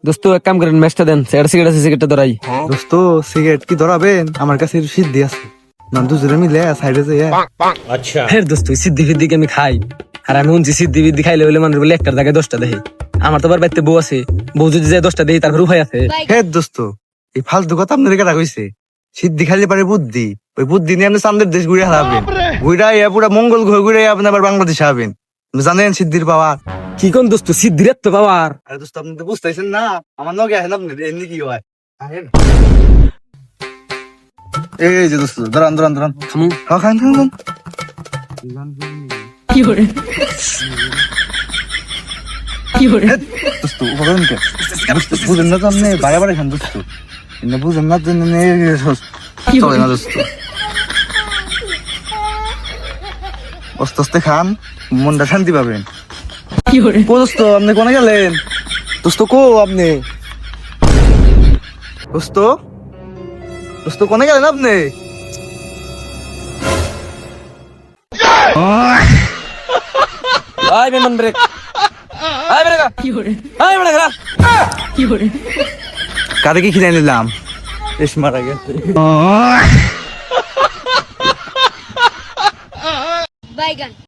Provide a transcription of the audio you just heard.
দোস্ত এক কাম করেন, ম্যাচটা দেন, সিগারেট আছে, সিগারেটটা ধরাই। দোস্ত সিগারেট কি ধরাবেন? আমার কাছে সিদ্ধি আছে না, দুজনে মিলে সাইডে যাই। হ্যাঁ দোস্ত, সিদ্ধি ফিদ্দি আমি খাই, আর আমি শুনছি সিদ্ধি ফিদ্দি খাইলে বলে মানুষ বলে একটার জায়গায় 10টা দেয়। আমার তো আবার বাড়িতে বউ আছে, বউ যদি যায় 10টা দেয় তারপর উপায় আছে। হে দোস্ত, এই ফালতু কথা আপনার কেটা কইছে? সিদ্ধি খাইলে পারে বুদ্ধি, ওই বুদ্ধি নিয়ে আপনি চান্দের দেশ ঘুরে হারাবেন, ঘুরে পুরা মঙ্গল ঘুরে ঘুরে আপনি আবার বাংলাদেশে হবেন। জানেন সিদ্ধির পাওয়ার? কি কোন দোস্ত, সিদ্ধির এত পাওয়ার? আরে দোস্ত, আপনি তো বুঝতেছেন না, আমার নগে আসেন আপনি, এমনি কি হয়? আহেন। এই যে দোস্ত, দাঁড়ান দাঁড়ান দাঁড়ান, খামু খান খান খান খান। দোস্ত উপকরণ কে দোস্ত বুঝেন না তো আপনি, বারে বারে খান দোস্ত, এমনি বুঝেন না তো, চলে না দোস্ত। আস্তে আস্তে খান, মনটা শান্তি পাবেন। কো দোস্ত, আপনি কোনে গেলেন? দোস্ত কো আপনি? দোস্ত, দোস্ত কোনে গেলেন আপনি? আই মেমন break, I break, I break. কারে কি খিলাই নিলাম? এস মারা গেছে। Bye, gun.